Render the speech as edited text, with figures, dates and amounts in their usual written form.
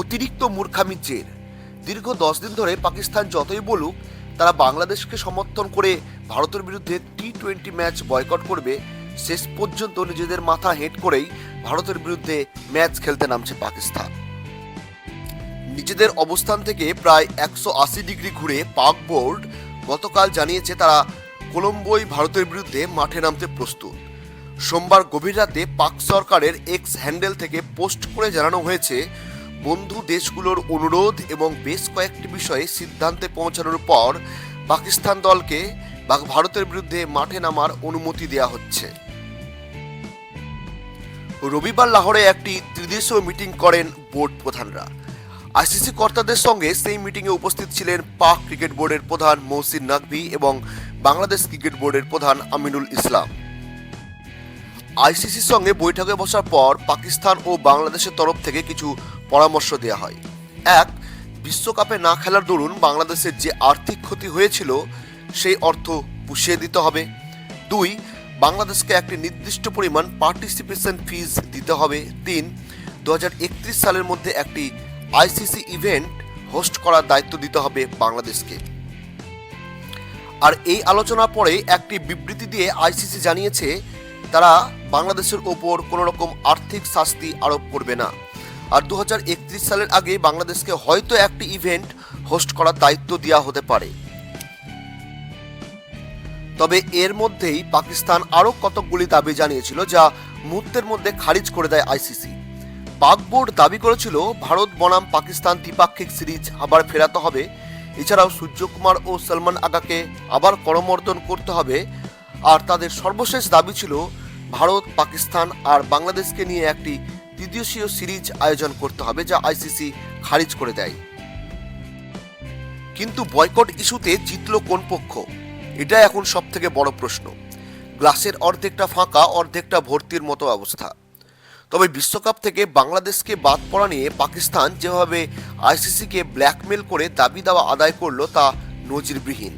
অতিরিক্ত মূর্খামির জের। দীর্ঘ 10 দিন ধরে পাকিস্তান যতই বলুক তারা বাংলাদেশকে সমর্থন করে ভারতের বিরুদ্ধে টি-20 ম্যাচ বয়কট করবে, শেষ পর্যন্ত নিজেদের মাথা হেঁট করেই ভারতের বিরুদ্ধে ম্যাচ খেলতে নামছে পাকিস্তান। নিজেদের অবস্থান থেকে প্রায় 180 ডিগ্রি ঘুরে পাক বোর্ড গতকাল জানিয়েছে তারা কলম্বোয় ভারতের বিরুদ্ধে মাঠে নামতে প্রস্তুত। সোমবার গভীর রাতে পাক সরকারের এক্স হ্যান্ডেল থেকে পোস্ট করে জানানো হয়েছে, বন্ধু দেশগুলোর অনুরোধ এবং বেশ কয়েকটি বিষয়ে সিদ্ধান্তে পৌঁছানোর পর পাকিস্তান দলকে ভারতের বিরুদ্ধে মাঠে নামার অনুমতি দেওয়া হচ্ছে। রবিবার লাহোরে একটি ত্রিদেশীয় মিটিং করেন বোর্ড প্রধানরা। আইসিসি কর্তাদের সঙ্গে সেই মিটিংয়ে উপস্থিত ছিলেন পাক ক্রিকেট বোর্ডের প্রধান মহসিন নাকভি এবং বাংলাদেশ ক্রিকেট বোর্ডের প্রধান আমিনুল ইসলাম। আইসিসির সঙ্গে বৈঠকে বসার পর পাকিস্তান ও বাংলাদেশের তরফ থেকে কিছু পরামর্শ দেওয়া হয়। 1. বিশ্বকাপে না খেলার দরুন বাংলাদেশের যে আর্থিক ক্ষতি হয়েছিল সেই অর্থ পুষিয়ে দিতে হবে। 2. বাংলাদেশকে একটি নির্দিষ্ট পরিমাণ পার্টিসিপেশন ফিজ দিতে হবে। 3. 2031 সালের মধ্যে একটি আইসিসি ইভেন্ট হোস্ট করার দায়িত্ব দিতে হবে বাংলাদেশকে। আর এই আলোচনার পরে একটি বিবৃতি দিয়ে আইসিসি জানিয়েছে তারা বাংলাদেশের ওপর কোনো রকম আর্থিক শাস্তি আরোপ করবে না। আর 2031 সালের আগে বাংলাদেশকে হয়তো একটি ইভেন্ট হোস্ট করার দায়িত্ব দেওয়া হতে পারে। তবে এর মধ্যেই পাকিস্তান আরও কতকগুলি দাবি জানিয়েছিল যা মুহূর্তের মধ্যে খারিজ করে দেয় আইসিসি। পাক বোর্ড দাবি করেছিল ভারত বনাম পাকিস্তান দ্বিপাক্ষিক সিরিজ আবার ফেরাতে হবে। এছাড়াও সূর্যকুমার ও সলমান আগাকে আবার করমর্দন করতে হবে। আর তাদের সর্বশেষ দাবি ছিল ভারত, পাকিস্তান আর বাংলাদেশকে নিয়ে একটি ত্রিদেশীয় সিরিজ আয়োজন করতে হবে, যা আইসিসি খারিজ করে দেয়। কিন্তু বয়কট ইস্যুতে জিতল কোন পক্ষ? এটা এখন সব থেকে বড় প্রশ্ন। গ্লাসের অর্ধেকটা ফাঁকা অর্ধেকটা ভর্তির মতো অবস্থা। তবে বিশ্বকাপ থেকে বাংলাদেশকে বাদ পড়া নিয়ে পাকিস্তান যেভাবে আইসিসিকে ব্ল্যাকমেল করে দাবি দাওয়া আদায় করলো তা নজিরবিহীন।